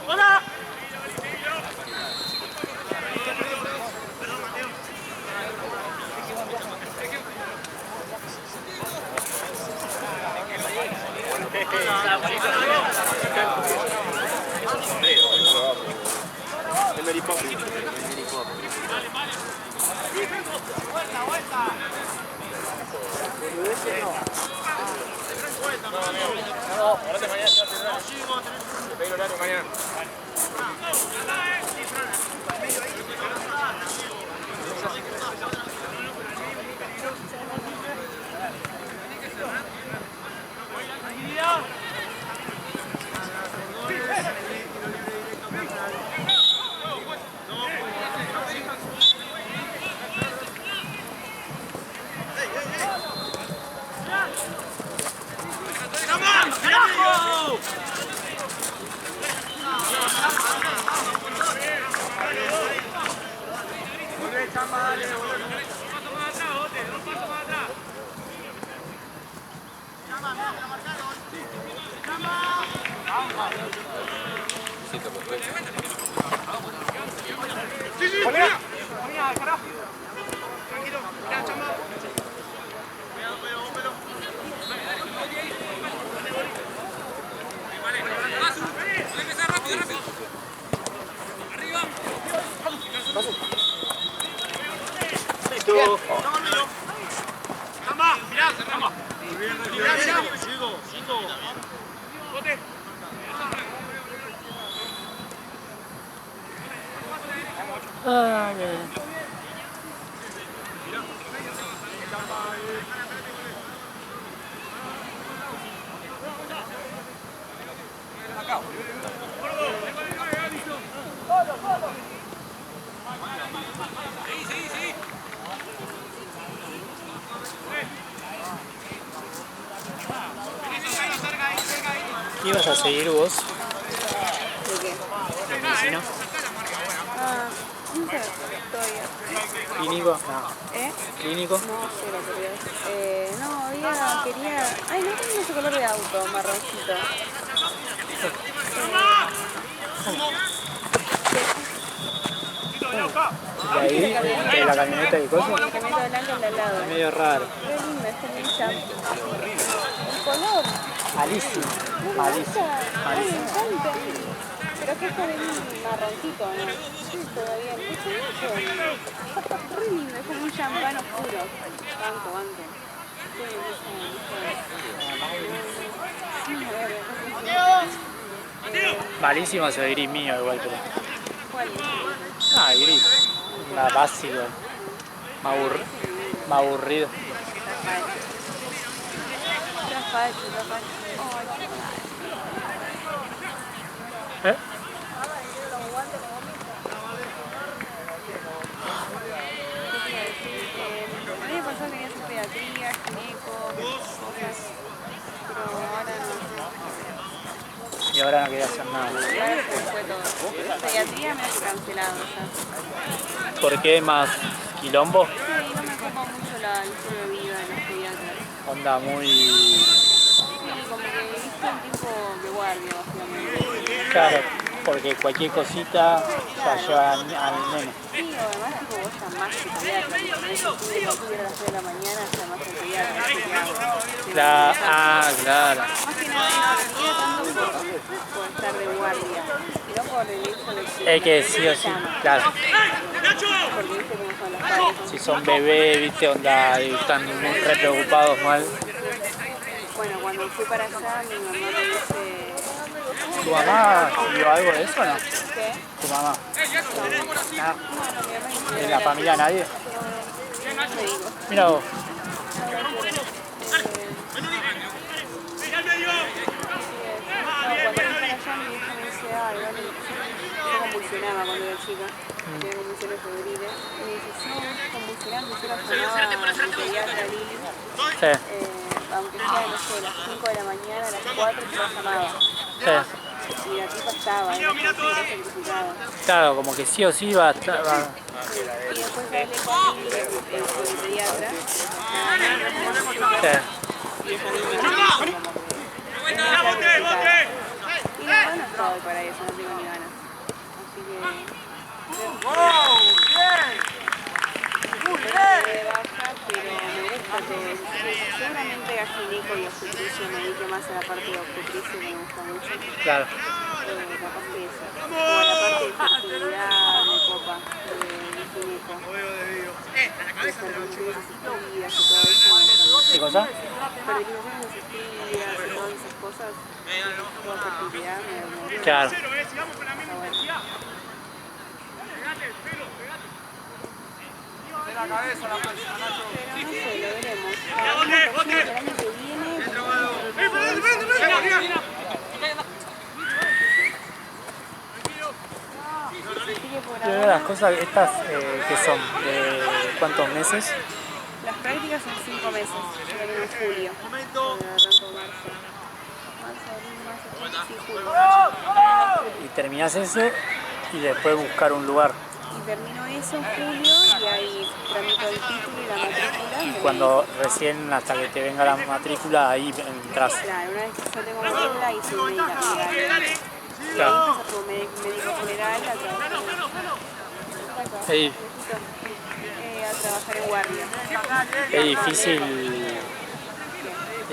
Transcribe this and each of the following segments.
¡Hola! Ah, bien. ¿Qué ibas a seguir vos? ¿De qué? ¿De medicina? Ah, no sé, todavía. ¿Clínico? No. ¿Eh? ¿Clínico? No, cero, pero no, quería... Ay, no tengo ese color de auto, marroncito. ¿De ahí? ¿De la camioneta de cosas? La camioneta blanca al lado. Es medio raro. Qué lindo, este ninja. El color. Malísimo. No me Malísimo. gusta. Ay, me Malísimo. encanta. Pero es que es un marroncito, ¿no? Sí, todavía. Es hermoso. Re lindo, es como un champán oscuro. Banco, banco. Malísimo ese gris mío igual, pero... ¿Cuál? Ah, gris. Una básica. Me aburrido. Rafael. ¿Eh? A mí me pasó que quería hacer pediatría, gineco, cosas, pero ahora no. Y ahora no quería hacer nada. Ahora se fue todo. Pediatría me hace cancelado ya. ¿Por qué más quilombo? Sí, no me copa mucho el estilo de vida de los pediatras. Onda muy... Sí, como que viste un tipo de guardia, básicamente. Claro, porque cualquier cosita ya lleva al nene. Sí, o además tipo vos llamás a tu pediatra, y ponés el pibe no tuviera a las 3 de la mañana, llamás al pediatra, Claro. Más que nada no vendría tanto por estar de guardia, sino por el hecho de que... Es que sí o sí, claro. Porque viste cómo son los padres. Si son bebés, viste, onda, y están muy re preocupados mal. Bueno, cuando fui para allá, mi mamá me dice... ¿Tu mamá vio algo de eso o no? ¿Qué? ¿Tu mamá? Nada. Bueno, mi mamá dice... ¿En la familia nadie? No te digo. Mira vos. Cuando fui para allá, mi hija me dice, ay, vale, yo convulsionaba cuando era chica, tenía convulsiones febriles, pediatra Lili, Sí, aunque sea, no sé, a las 5 de la mañana, a las 4 yo la llamaba. sí. Y la tipa estaba, era certificada. Claro, como que sí o sí va a estar. Y después hablé con Lili, con el pediatra. Sí. Y ella misma me dijo como que tenía que certificada. Y la verdad no estoy para eso, no tengo ni ganas. Así que... de baja, pero me gusta que seguramente a gineco y obstetricia me dedique más a la parte de obstetricia que me gusta mucho. Claro. Capaz que eso. O a la parte de fertilidad, de copa, de gineco. De fertilizaciones asistidas y todo eso me gusta mucho. ¿Qué cosa? Fertilizaciones asistidas y todas esas cosas. Toda fertilidad me gusta. Claro. Está bueno. La cabeza, la próxima, Nacho. Pero no sé, lo veremos. El año que viene... Y las cosas estas que son de cuántos meses. Las prácticas son 5 meses. Yo termino en julio. Arranco marzo. Marzo, abril, mayo, sí, julio. Y terminás eso y después buscar un lugar. Y termino eso en julio y ahí tramito el título y la matrícula. Y cuando recién, hasta que te venga la matrícula, ahí entras. Claro, una vez que yo tengo matrícula, ahí soy médica general. Claro. Empiezo como médico general a trabajar Ahí. a trabajar en guardia. Es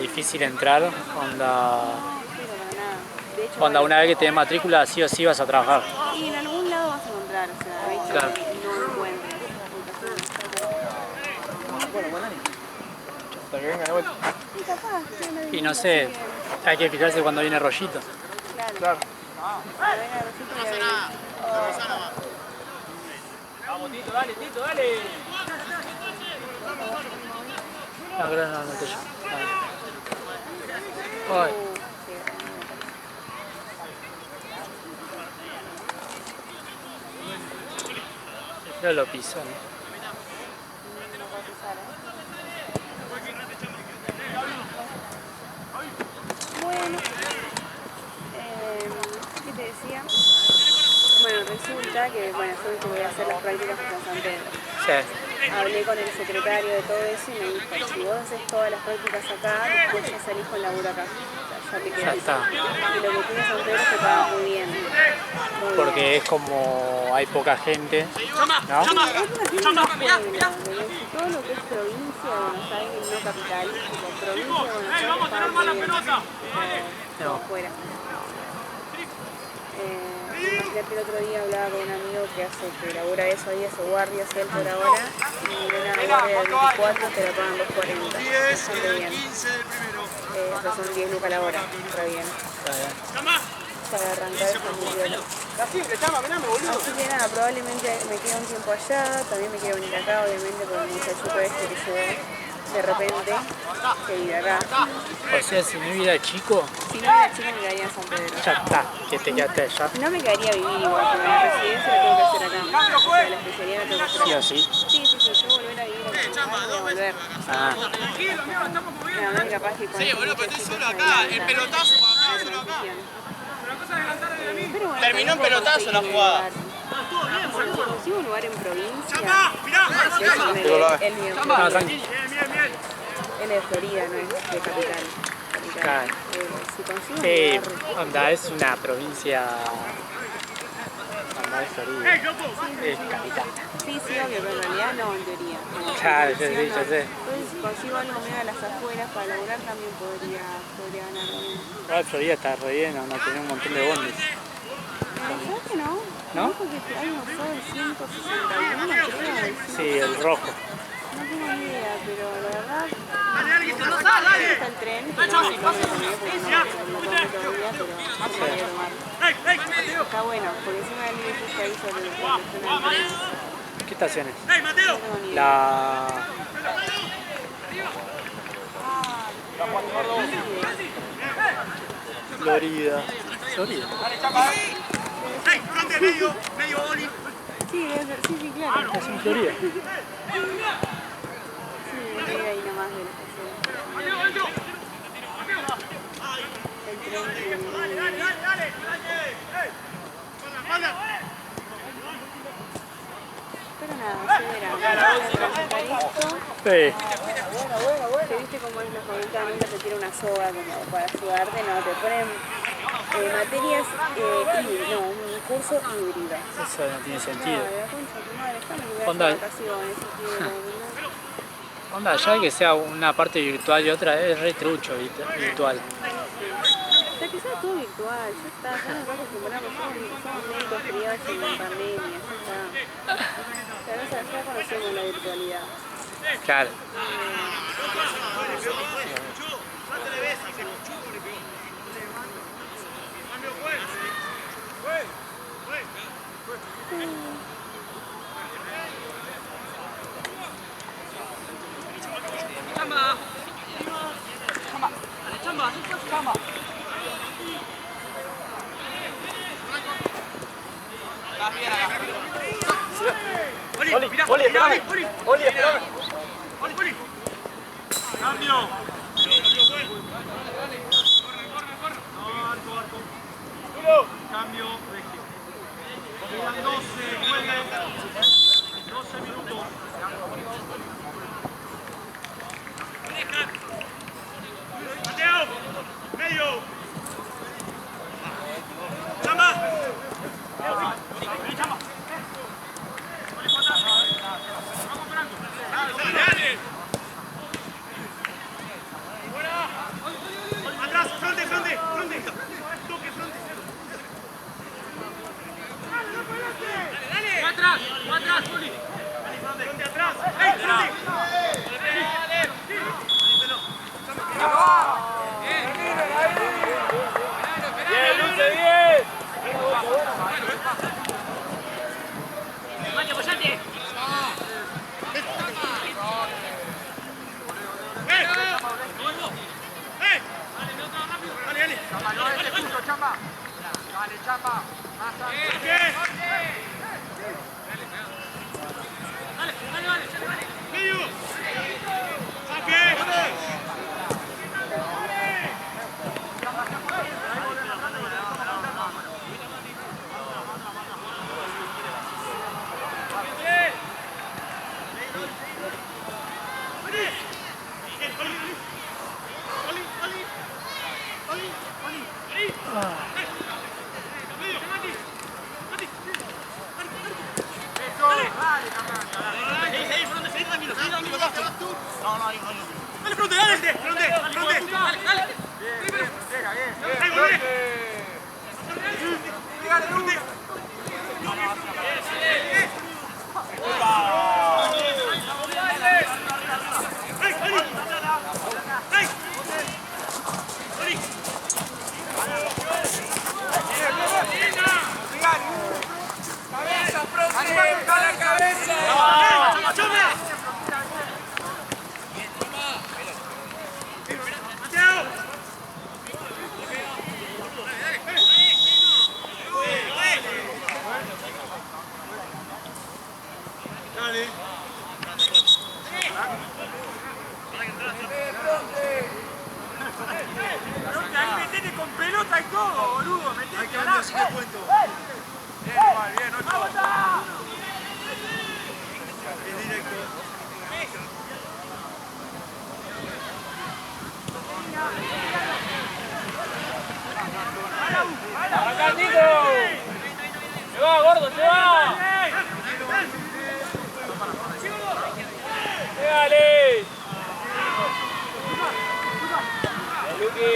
difícil entrar, onda, No, pero para nada. De hecho, onda una vez que te den matrícula sí o sí vas a trabajar. y en algún lado vas a encontrar, o sea, hay que Claro. no encuentres. Hasta que venga de vuelta. Y capaz, Y no sé, hay que fijarse cuando viene rollito. Claro. Cuando venga el rosito voy a ver. Vamos, Tito, dale, Tito, dale. No, creo no, no te yo. Ay. Yo lo piso, ¿no? Bueno, ¿qué te decía? Bueno, resulta que, bueno, yo que voy a hacer las prácticas en San Pedro. Sí. Hablé con el secretario de todo eso y me dijo, si vos haces todas las prácticas acá, después ya salís con laburo acá. O sea, ya te Ya quedás. está. Y lo que tiene San Pedro se paga muy bien. Porque es como hay poca gente, ¿no? Es una ciudad muy pueblo, todo lo que es provincia de Buenos Aires, no capital, como provincia de Buenos Aires, paga muy bien. Todo fuera. Imagínate, el otro día hablaba con un amigo que labura eso ahí, hace guardias él por ahora, y una guardia de 24 te la pagan 2.40, bastante bien. Eso son 10 lucas la hora, está bien. Para arrancar esa muy bien. Así que nada, probablemente me quede un tiempo allá, también me quiero venir acá, obviamente, con el muchachuco este que llegó de repente, que vive acá. O sea, si mi vida es chico, Si no era chica me quedaría en San Pedro. ya está, que te quedaste allá. No me quedaría a vivir igual, porque la residencia la tengo que hacer acá. O sea, la especialidad la tengo que hacer acá. Sí o sí. Sí, yo volver a vivir acá, voy a volver. Ah, La verdad capaz que con Boludo, pero estoy solo acá. El pelotazo para acá, solo acá. Terminó en pelotazo la jugada. Cuando consigo un lugar en provincia, él vive en no, Florida. tranqui. Él es de Florida, no es de capital. Claro. Si consigo un Sí, lugar... onda, es una provincia. Onda, es Florida. Es capital. Sí, obvio, pero en realidad no, en teoría. Claro, yo sé. Entonces, si consigo algo medio a las afueras para laburar, también podría ganar bien. Igual Florida está re bien, onda, tiene un montón de bondis. ¿Sabes que no? ¿No? Porque hay un sol 161, creo. Sí, el rojo. No tengo ni idea, pero la verdad... ¡No sale! Está el tren, pero no me tomé porque no tomé todavía, pero me voy a tomar. Está bueno, porque encima del nivel que ahí sobre el tren. ¿Qué estaciones? No tengo ni idea. La. Florida. Florida. Medio boli. Sí, debe ser, sí, claro. Es en Florida. Sí, más de los que llegan. El tren pero nada, así era. Para esto, Sí. que viste cómo es la facultad, nunca te tira una soga como para ayudarte, no, te ponen materias híbridas, no, un curso híbrido. Eso no tiene sentido. No, la concha de tu madre, déjame que voy a Onda. hacer vacaciones, si quiero, ¿no? Onda, ya que sea una parte virtual y otra es re trucho virtual. O sea, que sea todo virtual, ya está, ya nos vas acostumbramos, somos médicos criados en la pandemia, ya está. O sea, ya conocemos la virtualidad. Claro. Cambio. Cambio. Quedan 12, jueguen 12 minutos. Mateo, medio. Chama. Dale. Atrás, fronte. Toque, fronte. Dale. Atrás, Juli. Fronte atrás. Fronte. Bien, luce bien. Mati, apoyate. Chamba. Dale. Medio. Saque. Dale, fronte. Con pelota y todo, boludo, metete que ahora sí que cuento. Bien, 8. Es directo. ¡Acá, Nico! ¡Se va, gordo, se va! ¡Dale! ¡Luqui!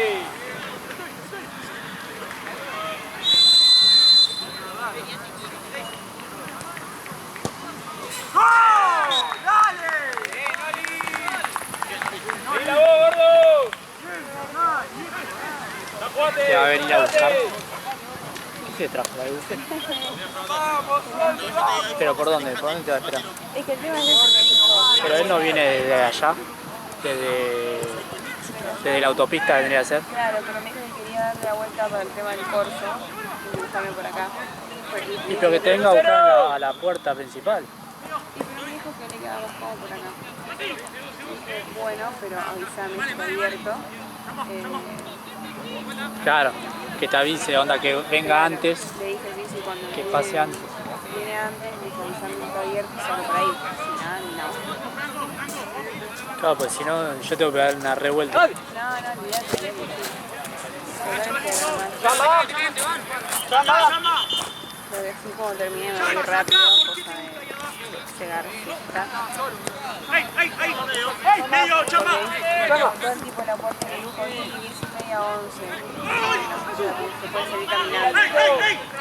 Te va a venir a buscar. ¿Qué trajo la busque? ¿Pero por dónde? ¿Por dónde te va a esperar? Es que el tema es eso. Pero él no viene desde allá, desde la autopista tendría que ser. Claro, pero me dijo que quería darle la vuelta para el tema del corso y buscarme por acá. Y pero que te venga a buscar a la puerta principal. Y pero me dijo que le quedaba como por acá. dije, bueno, pero avísame, está abierto. Claro, que te avise, onda, que venga antes, Le dije, sí, sí, cuando que pase antes. viene antes, me dijo, avísame, está abierto y salgo por ahí. Si nada, no. Claro, pues si no, yo tengo que dar una revuelta. No, olvidate, olvidate. Lo que así como terminé me voy rápido, cosa de llegar fiesta. ¡Medio, chama! Todo el tipo de la puerta de lujo, 10:30, 11. Se puede seguir caminando.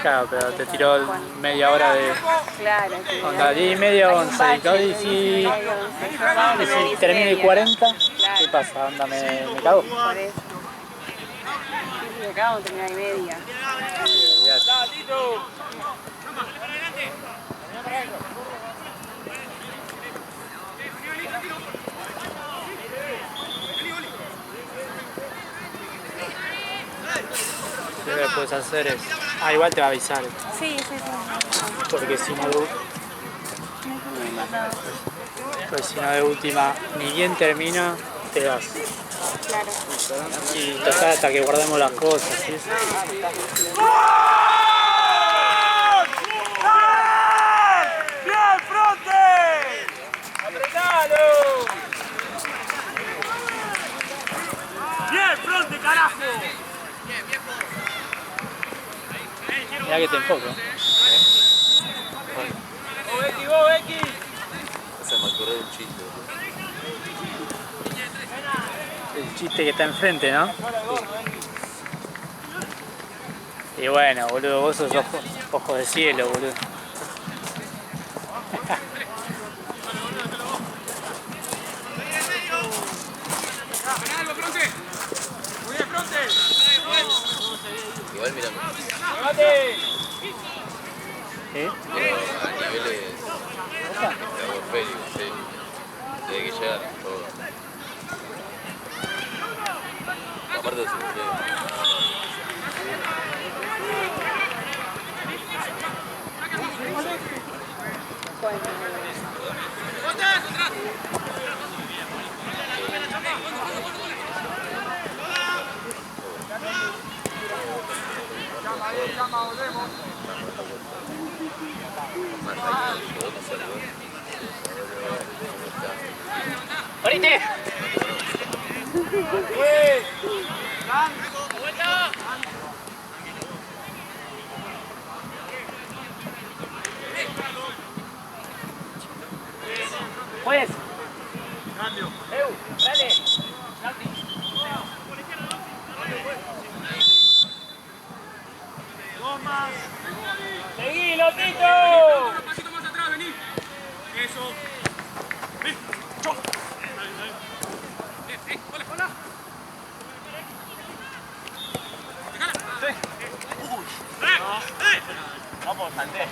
Claro, pero te tiró media hora de... Claro, Onda, 10:30, 11. Y si termina el 40, ¿qué pasa? Onda, me cago. Por eso. Sí, acá vamos a terminar 1:30. Lo que puedes hacer es... Ah, igual te va a avisar. Sí. Porque si no... Pues si no de última, ni bien termina, te vas. Claro. Y total hasta que guardemos las cosas, ¿sí? ¡Bien, fronte! ¡Apretalo! ¡Bien, fronte, carajo! Mirá que te enfoco. ¡Vos, X! Se me ocurrió un chiste. El chiste que está enfrente, ¿no? Y bueno, boludo, vos sos ojo de cielo, boludo. Igual mira, ¿Eh? a niveles atmosféricos, sí. Tiene que llegar todo. Aparte de eso, ¡Ahorita! Pues. Cambio. Dale. Dos más. Seguilo, Tito. Un pasito más atrás, vení. Eso. Ven, yo. Hola. Vamos, Andrés.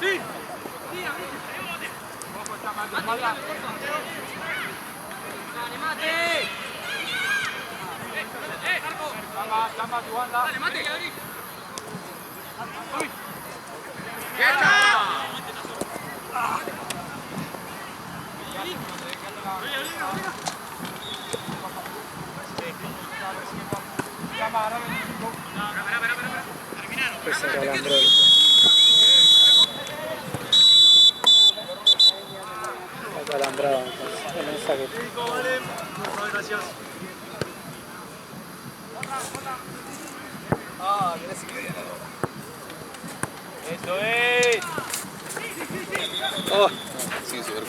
Sí. Dale, mate, Gabriel. Pues se calandró. Está calandrado, entonces. El mensaje. Gracias. ah, gracias que viene. Eso es. Oh, sí, seguro.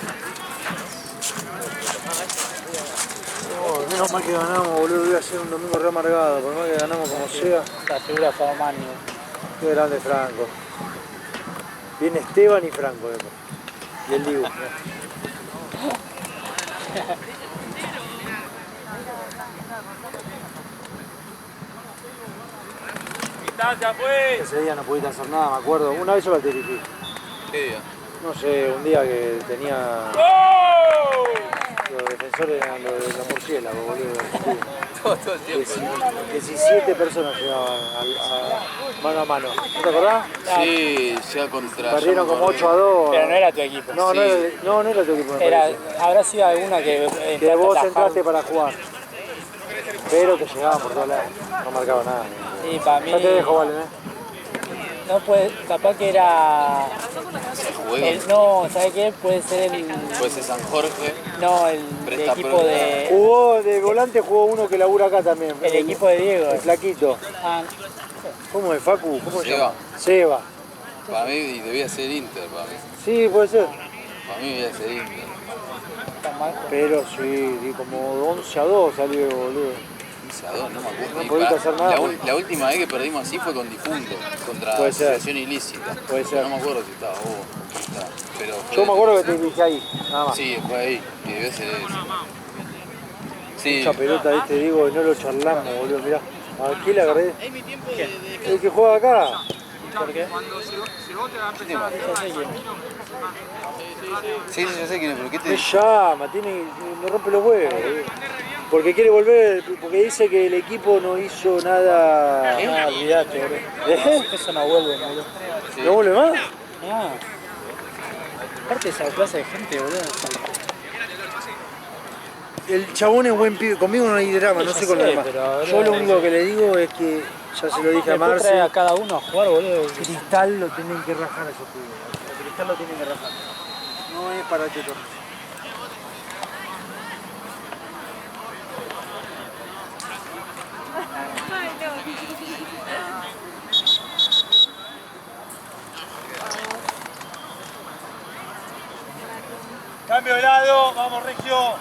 Oh, menos mal que ganamos, boludo. Voy a hacer un domingo re amargado. Por más que ganamos como sea. La figura Faumani. Qué grande Franco. Viene Esteban y Franco después. Y el Dibu. distancia, pues. Ese día no pudiste hacer nada, me acuerdo. Una vez yo te dirigí. ¿Qué día? No sé, un día que tenía... ¡Oh! Los defensores eran los murciélagos, boludo. Todo el tiempo. 17 personas llegaban mano a mano. ¿No te acordás? Sí, ya contra... Perdieron como 8-2. Pero no era tu equipo. No, Sí. no era tu equipo. Me Era, parece. habrá sido alguna que Que vos a entraste atajar. para jugar. Pero te llegaban por todos lados. No marcaba nada. Y para mí Ya te dejo, Valen, no puede, capaz que era Se juega. no, ¿sabes qué? Puede ser el Puede ser San Jorge. no, el Presta equipo pro. de Jugó de volante, jugó uno que labura acá también. el equipo de Diego. El flaquito. Ah, ¿Cómo es, Facu? ¿Cómo se Seba. llama? Seba. Para mí debía ser Inter, para mí. Sí, puede ser. Para mí debía ser Inter. tan mal. Pero sí, como 11-2 salió, boludo. 15-2, no me acuerdo. No Y pudiste hacer nada, La última vez que perdimos así fue con Difunto, contra Puede ser. asociación ilícita. Puede ser. No me acuerdo si estaba vos. Estaba. Pero fue- Yo me acuerdo que te dije ahí, nada más. Sí, fue ahí. Y debe ser eso. Sí. Mucha pelota, viste, digo, no lo charlamos, boludo, mirá. ¿A quién le agarré? El que juega acá. ¿Por qué? ¿Qué tema? Sí, yo sé quién es, pero ¿qué te Me llama, me rompe los huevos, boludo. Porque quiere volver, porque dice que el equipo no hizo nada. Ah, olvidate, boludo. Eso no vuelve, boludo. Sí. ¿No vuelve más? No. Aparte de esa clase de gente, boludo. El chabón es buen pibe, conmigo no hay drama, no Ya sé con los sé, demás. pero, Yo lo único que le digo es que, ya se lo dije a Después trae a Marce, cada uno a jugar, boludo. Cristal lo tienen que rajar a esos pibes. A Cristal lo tienen que rajar. No es para que torne. Cambio de lado, vamos Regio.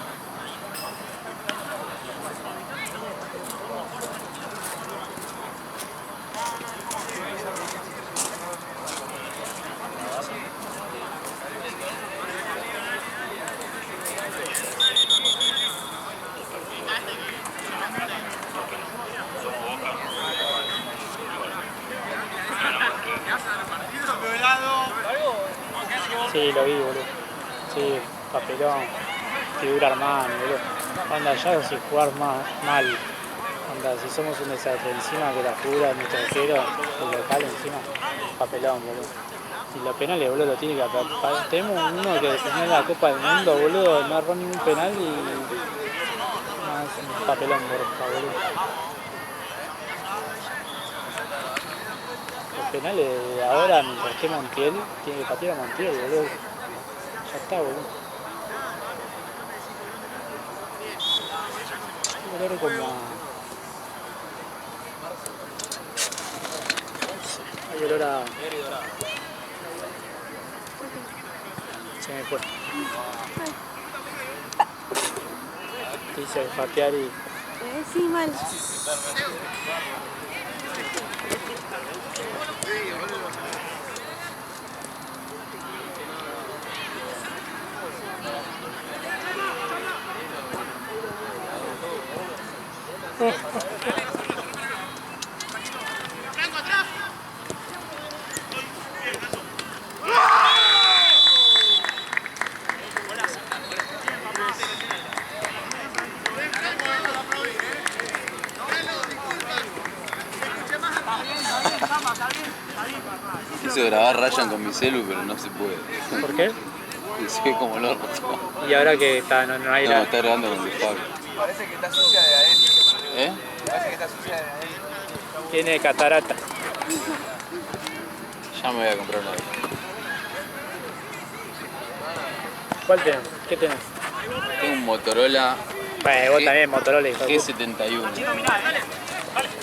Cambio de lado. Sí, lo vi, boludo. Sí, papelón, figura Armani, boludo. Onda, ya si jugar mal, onda, si somos un desastre encima que la figura de nuestro arquero, el local encima, papelón, boludo. Y los penales, boludo, lo tiene que apagar. Tenemos uno que defendió la Copa del Mundo, boludo, no erró ningún penal y... No, es un papelón, boludo. Los penales de ahora, mientras que Montiel, tiene que patear a Montiel, boludo. Ya está, boludo. Qué olor como a... Hay olor a... Se me fue. Dice patear y... Sí, mal. Quise grabar Ryan con mi celu, pero no se puede. ¿Por qué? Y se ve como el orto. Y ahora que está, no hay No, nada. está grabando con el Fabio. Parece que está sucia de adentro. ¿Eh? Parece que está sucia de adentro. Tiene catarata. Ya me voy a comprar una. ¿Cuál tenés? ¿Qué tenés? Tengo un Motorola Bueno, vos también, Motorola, hijo de puta. G71.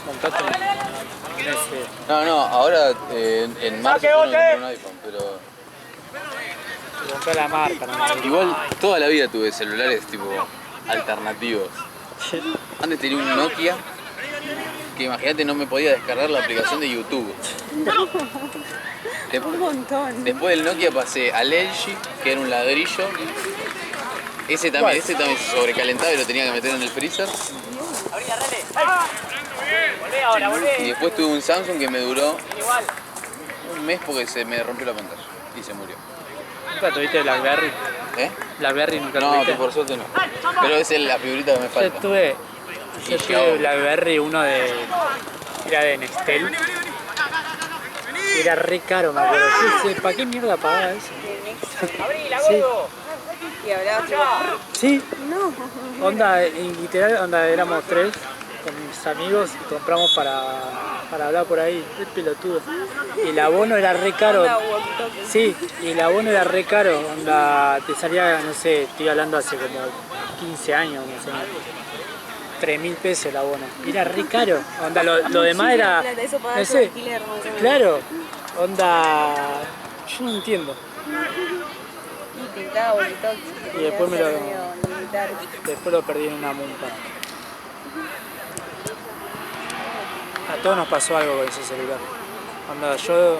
Montate en ese... No, ahora en marzo yo me compré un iPhone, pero Compré la marca, ¿no? igual toda la vida tuve celulares tipo alternativos. Antes tenía un Nokia que imagínate no me podía descargar la aplicación de YouTube. Un montón. Después del Nokia pasé al LG, que era un ladrillo. Ese también se sobrecalentaba y lo tenía que meter en el freezer. ahora, volvé. Y después tuve un Samsung que me duró un mes porque se me rompió la pantalla y se murió. ¿Nunca tuviste Blackberry? ¿Eh? Blackberry nunca No, tuviste. por suerte no. Pero esa es la figurita que me Yo falta. tuve Y tuve Blackberry, uno de. Era de Nextel. Era re caro, me acuerdo. Sí, ¿para qué mierda pagaba eso? Sí. Y hablabas tipo, Sí, no. onda, en literal, onda, éramos 3 con mis amigos y compramos para hablar por ahí, es pelotudo. Y el abono era re caro. Onda walkie-talkie. Sí, y el abono era re caro, onda, te salía, no sé, estoy hablando hace como 15 años, no sé, 3.000 pesos el abono. Era re caro, onda, lo demás era, Plata, eso no pagás tu sé, alquiler, más o menos. claro, onda, yo no entiendo. Y pintaba walkie-talkie. Y después me lo- Medio militar. Después lo perdí en una multa. A todos nos pasó algo con ese celular. Onda, yo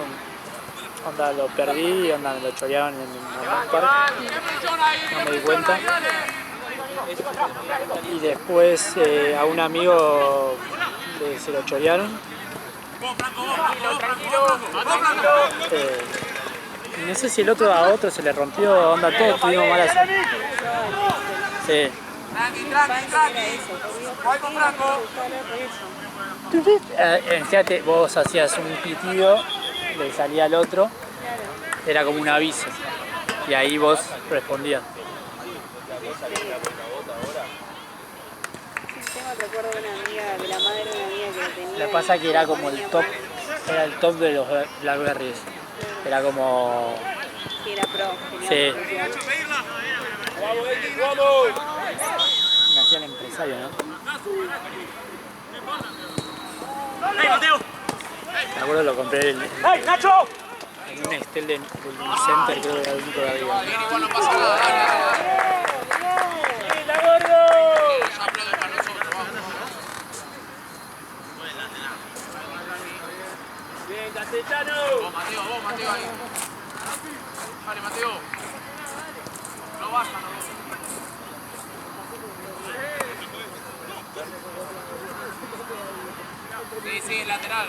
lo perdí, onda, me lo choreaban en el parque, no me di cuenta. Y después a un amigo se lo chorearon. Y no sé si el otro a otro se le rompió, onda, todos tuvimos mala suerte. Sí. Fíjate, vos hacías un pitido, le salía al otro, era como un aviso. Y ahí vos respondías. Tengo recuerdo de una amiga, de la madre de una amiga que lo tenía. Lo que pasa es que era como el top, era el top de los Blackberries. Era como. Que era pro. Sí. Tenía Me hacían empresario, ¿no? Me acuerdo lo compré en un Nextel del Unicenter, creo que era el único que había. Bien, Castellano. Vos, Mateo ahí. Vale, Mateo. No baja, no. Sí, lateral.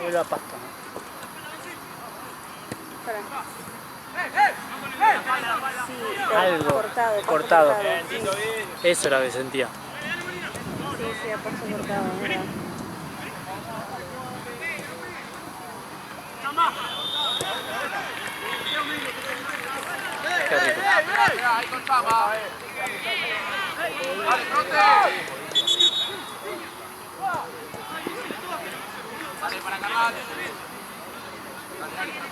Era pasta, ¿no? Sí, Algo cortado. Sí, Eso era lo que sentía. sí, aparte cortado, ¿verdad? Qué rico. Ahí con Chama. Vale, fronte. Dale para cargar.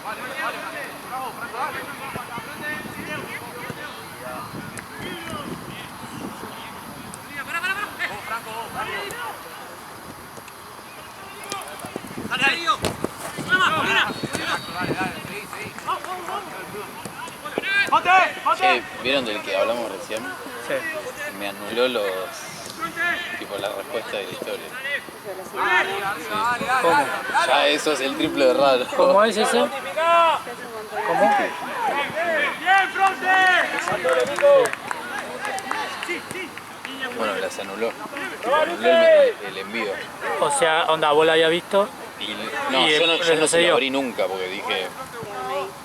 Vale. Bravo, Franco, dale. Vos, Franco. Dale. Dale, sí. Che, ¿vieron del que hablamos recién? Sí. Me anuló tipo la respuesta de la historia. ¿Cómo? Ya eso es el triple de raro. ¿Cómo es eso? ¿Cómo? Bien, fronte. Bueno, las anuló. El envío. O sea, onda, vos la habías visto, Y no, Y yo no se retrocedió. lo abrí nunca porque dije,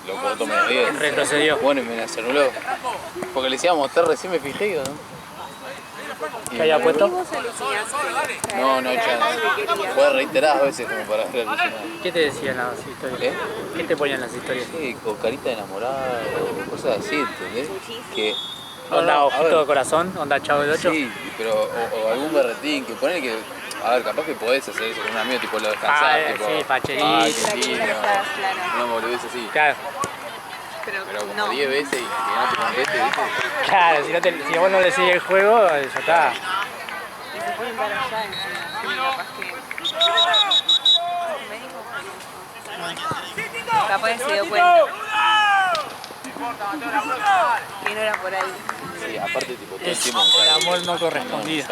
lo corto menos bien. retrocedió. Bueno, y me las anuló. Porque le decíamos, usted recién me fijé, ¿no? Y ¿Qué había me- puesto? ¿Vos alucinaste? No, chance. Fue reiteradas veces como para ver alucinar. ¿Qué te decían las historias? ¿Eh? ¿Qué te ponían las historias? Sí, con carita de enamorada o cosas así, ¿entendés? Que, Onda a ojito ver, de corazón, onda chavo del 8. Sí, pero o algún berretín que pone que, a ver, capaz que podés hacer eso con un amigo, tipo lo descansás, tipo, sí, facherito. ay, qué lindo, Claro. una boludez así. Claro, Pero como no. 10 veces y que no te conteste, ¿viste? claro, si vos no le sigues el juego, ya está. Y se pueden dar allá encima. Sí, capaz que. Capaz que se dio cuenta que no era por ahí. Sí, aparte, tipo, todo el Es tiempo. el amor no correspondido.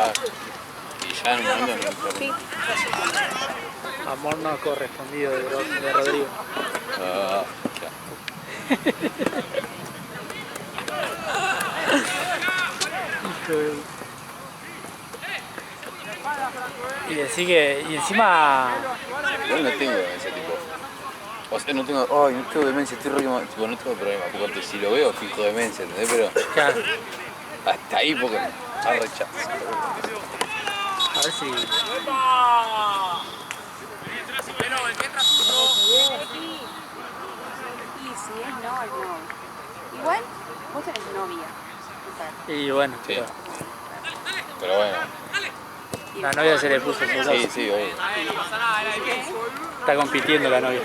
Y ya en un momento no Sí. Amor no correspondido de Rodrigo. Ah, Hijo de- Y decir que. Y encima. Igual no tengo ese tipo. O sea, no tengo demencia, estoy re mal. Tipo, no tengo problema. Porque si lo veo, fijo demencia, ¿entendés? Pero Claro, hasta ahí porque está rechazo. a ver si. Y si es no, es no. Igual, vos tenés novia. Y bueno, Sí. Pero bueno. la novia se le puso celosa. Sí, sí, obvio. Está compitiendo la novia.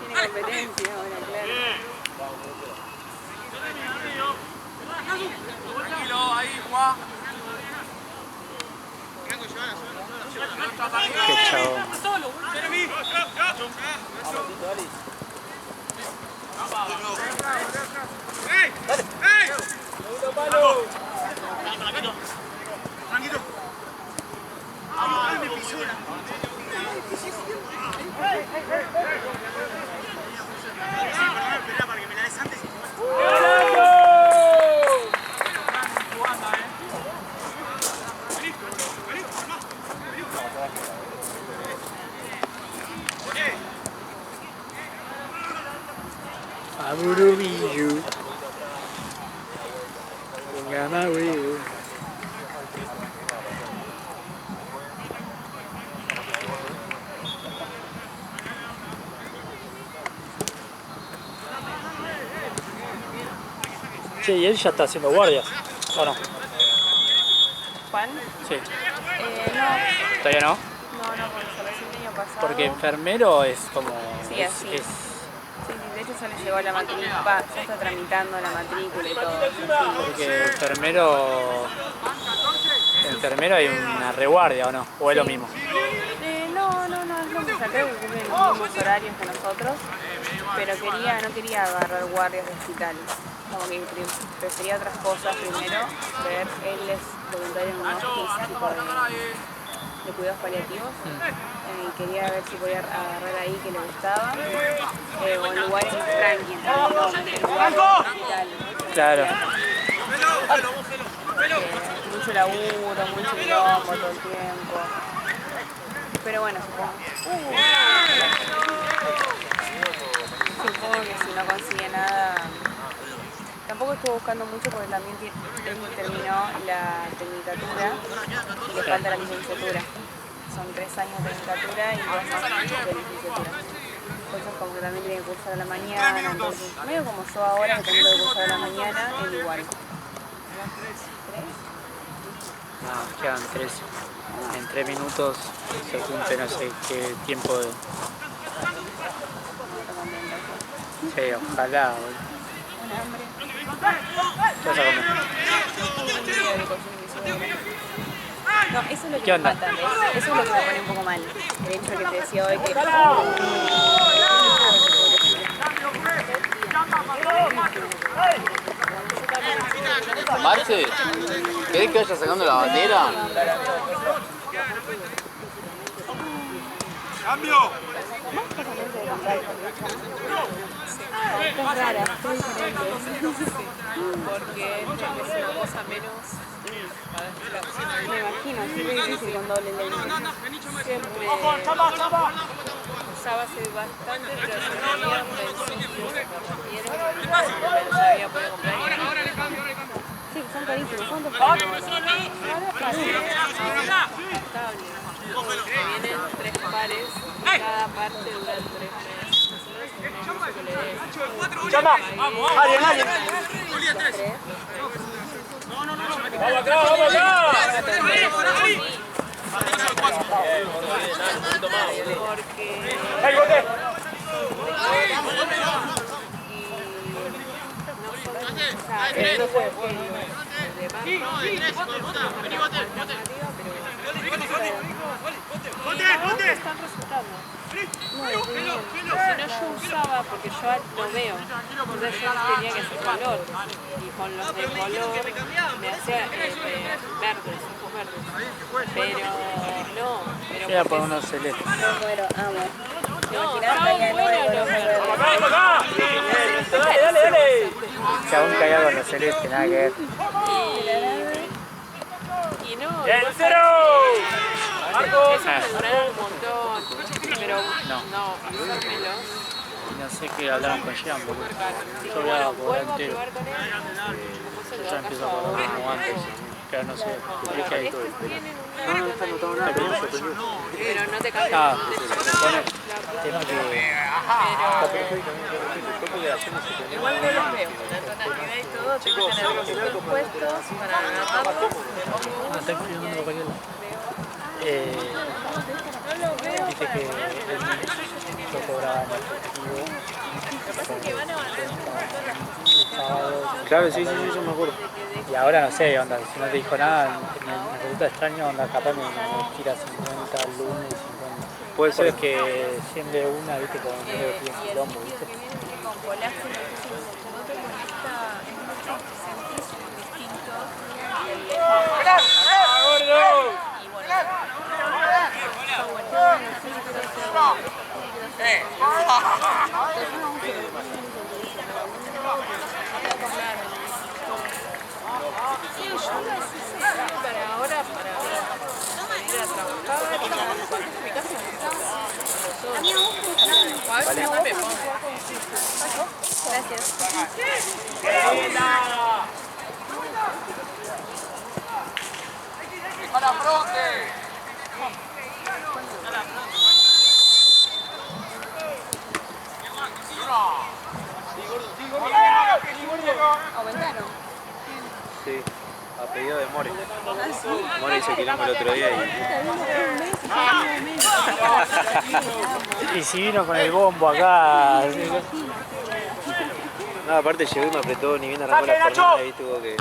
Tiene competencia ahora, claro. Tranquilo, ahí, Juan. Qué chabón. ¡Ey! ¡Ey! Tranquilo. Para que me la des antes. Aburubiyu. Ngamawiu. Che, y él ya está haciendo guardias, ¿o no? ¿Juan? Sí. No, ¿Todavía no? no, porque se recién el año pasado. Porque enfermero es como... Sí, así. Sí, de hecho ya le llegó la matrícula, ya está tramitando la matrícula y todo. Porque enfermero hay una reguardia, ¿o no? ¿O es lo mismo? No, es lo mismo, creo que cumplen los mismos horarios que nosotros, pero no quería agarrar guardias de hospital. Como que prefería otras cosas primero, ver, él es voluntario en un hospice tipo de cuidados paliativos, y quería ver si podía agarrar ahí que le gustaba, o en lugares tranquilos, en lugares de hospital. Claro. Mucho laburo, mucho quilombo todo el tiempo. Pero bueno, supongo que si no consigue nada. Tampoco estuvo buscando mucho porque también él terminó la tecnicatura y le falta la licenciatura. Son 3 años de tecnicatura y 2 años de licenciatura. Entonces como que también tiene que cursar a la mañana, entonces medio como yo ahora que tengo que cursar a la mañana, él igual. No, quedan 3. En 3 minutos se cumple no sé qué tiempo de... Sí, ojalá, boludo. Un hambre. ¿Qué vas a comer? No, eso es lo ¿Qué que me onda? mata, ¿ves? Eso es lo que me pone un poco mal. El hecho que te decía hoy que... Marce, ¿querés que vaya sacando la bandera? ¡Cambio! Cosas raras, muy diferentes. Porque es una cosa menos... Me imagino, es muy difícil con doble lente. Siempre usaba hace bastante, pero se me había vencido. Y era el que se había podido comprar. Sí, son carísimos. ¿Cuánto pagan ahora? Ahora fácil. Estable. Vienen 3 pares, cada parte dura 3 meses. ¡Llama! ¡Alguien! ¡Vamos acá, vamos acá! Porque... ¡Ahí, bote! Están resultando. No, si no yo usaba, porque yo lo veo, entonces yo tenía que hacer color, y con los de color me hacía verdes, ojos verdes, pero no, pero Voy a poner unos celestes. bueno, amo. ¡Vamos acá! ¡Dale! Que aún caiga con los celestes, nada que ver. Y no, ¡El cero! Marcos. Duraron un montón, pero No. no, hacérmelo. No sé qué hablaron con Jean, porque yo voy a cobrar Vuelvo a entero. jugar con él. Yo ya empiezo a cobrar como antes. Pero no sé, ¿qué hay? Estos tienen No, no está anotado nada, pero me sorprendió. pero no te cambian. Ah, se supone el tema que... Está perfecto, fue porque ayer me sorprendió. Igual no los veo, la tonalidad y todo, tengo que tener los otros puestos para agarrarlos. No, está escribiendo cualquier lado. Viste que yo cobraba en efectivo. Claro, sí, eso me acuerdo. Y ahora no sé, onda, si no te dijo nada, me resulta extraño, onda, capaz me tira 50 el lunes, 50. Puede Por ser. es que siempre una, viste, como medio Y tiene el quilombo, líquido viste. que viene con colágeno, que es el otro con esta, es mucho sentís distinto. Y bueno, sí, yo para ahora, para ir a trabajar, mi casa no está. Gracias. ¡Para fronte! ¿Aumentaron? Sí, a pedido de More. More hizo quilombo el otro día Y si vino con el bombo acá, No, aparte llegó y me apretó, ni bien arrancó la jornada y tuvo que...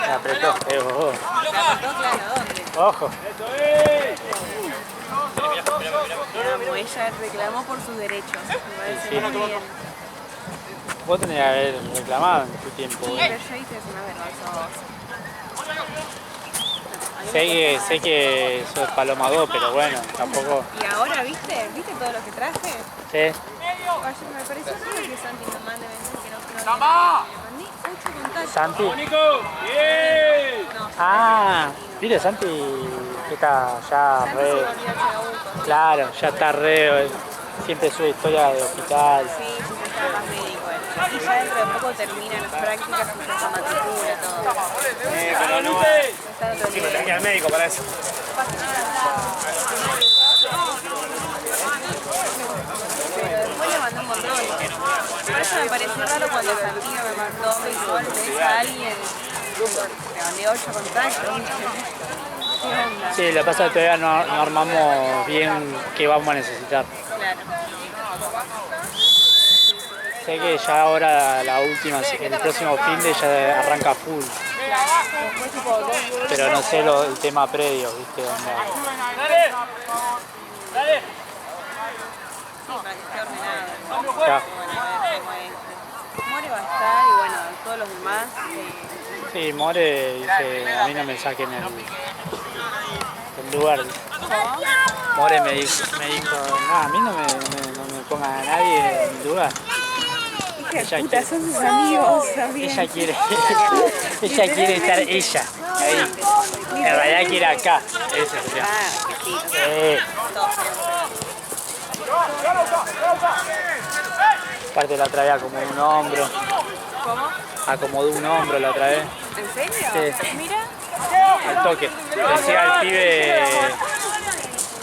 me apretó. Ojo. ¿Dónde? Ojo. Como ella reclamó por sus derechos. Me parece Sí. muy bien. Vos tenés que haber reclamado en tu tiempo. Sí, pero yo hice una vergonzosa. Sé que sos Paloma 2, pero bueno, tampoco. Y ahora, ¿viste todo lo que traje? Sí. Ayer me pareció raro que Santi me mande mensaje que no ¡Tama! le mandé 8 contactos. Santi. ¡Nico! ¡Bien! No, Ah, viste, Santi está ya Santi se re. volvió a Chabuco. Claro, ya está re. Siempre sube historia de hospital. Sí, sí, está más médico él. Y ya dentro de poco termina las prácticas y se matricula todo. ¡Pero no! Está otro nivel. Tenés que ir al médico para eso. Pero después le mandé un montón. Por eso me pareció raro cuando Santino me mandó visual, ves a alguien, le mandé 8 contactos. ¿Qué onda? Sí, lo que pasa es que todavía no armamos bien qué vamos a necesitar. Claro. Sé que ya ahora la última, el próximo fin de ya arranca full. Después tipo 2 Pero no sé el tema predio, viste, onda. ¡Dale! ¡Dale! sí, para que esté ordenado. Ya. Bueno, a ver cómo es. More va a estar y bueno, todos los demás. Sí, More dice, a mí no me saquen el lugar. More me dijo, no, a mí no me pongan a nadie en mi lugar. Hija de puta, son sus amigos también. Ella quiere estar ella, ahí. En realidad quiere acá. Ese es el tema. Ah, que sí, todos Aparte la otra vez acomodó un hombro. ¿Cómo? Acomodó un hombro la otra vez. ¿En serio? Sí. Mira. Al toque. Decía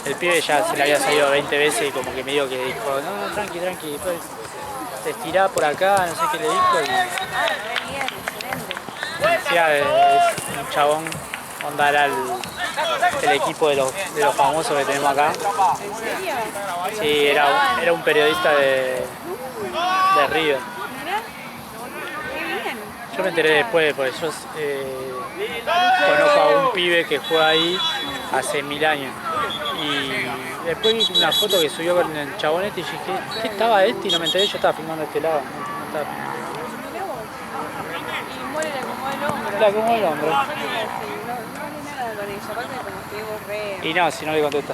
el pibe ya se le había salido 20 veces y como que me dijo que dijo, no, tranqui, después te estirá por acá, no sé qué le dijo. Y Ah, re bien, excelente. decía, es un chabón, onda era el equipo de los famosos que tenemos acá. ¿En serio? Sí, era un periodista de River. Mira. Qué bien. Yo me enteré después, porque yo conozco a un pibe que juega ahí hace 1000 años. Y después vi una foto que subió con el chabón este y dije, ¿qué estaba este? Y no me enteré, yo estaba filmando este lado. No estaba filmando. Mirá vos. Y More le acomodó el hombro. Le acomodó el hombro. No vale nada con ella, aparte como estuvimos re... Y no, si no le contesta.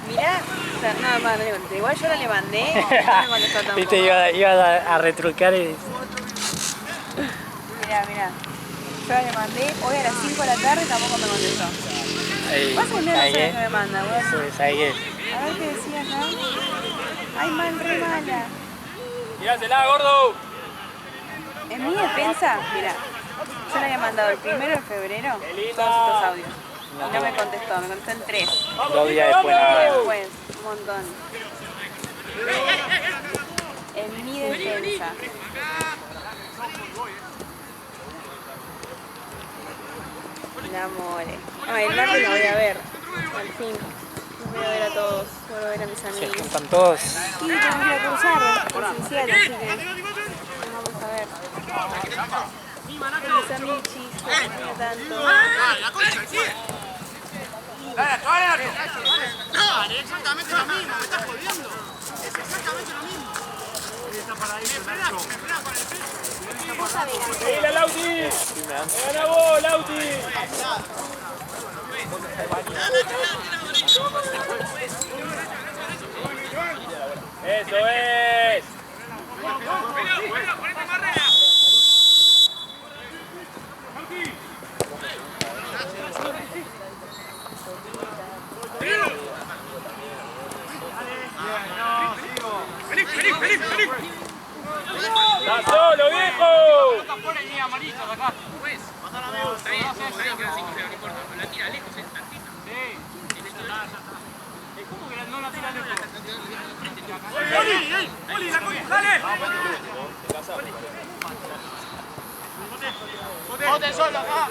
Mirá, o sea, nada más, no le contesté. Igual yo no le mandé, no me contestó tampoco. Viste, iba a retrucar y... Mirá, mirá. Yo le mandé hoy a las 5 de la tarde y tampoco me contestó. Vas a entender ¿sabes que qué? me manda, güey. Sí, ¿sabes qué? A ver qué decía acá. Ay, mal, re mala. ¡Tirásela, gordo! En mi defensa, mira, yo le había mandado el 1 de febrero todos estos audios. Y no me contestó en 3. 2 días después nada. Después, un montón. En mi defensa. La more. Ay, el martes lo voy a ver. Al fin. Los voy a ver a todos. Voy a ver a mis Se amigos. juntan todos. Sí, tengo que ir a cursar presencial, así que nos vamos a ver. Mis amichis, que los quiero tanto. Dale, exactamente lo mismo, me estás jodiendo. Es exactamente lo mismo. ¡Dale, Lauti! ¡Gana vos, Lauti! ¡Eso es! ¡Está solo, viejo! ¡Bote solo acá!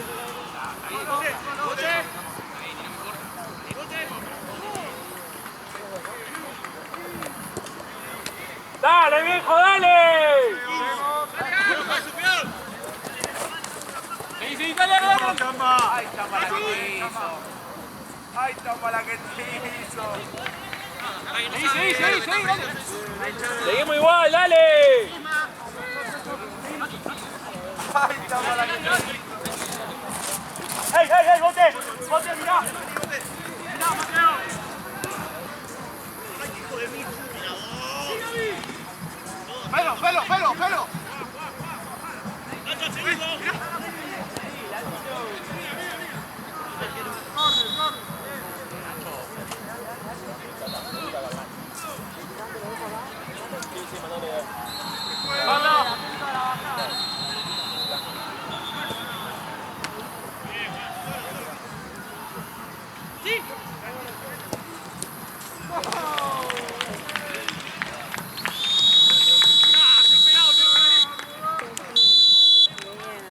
¡Dale, viejo, dale! ¡Sí, dale, dale! ¡Ay, chamba la que te hizo! ¡Ay, chamba la que te hizo! ¡Sí, dale! ¡Seguimos igual, dale! ¡Ay, chamba la que te hizo! ¡Ey, bote! ¡Bote, mirá! ¡Mirá, Mateo! ¡Ay, hijo de mí! ¡Pelo!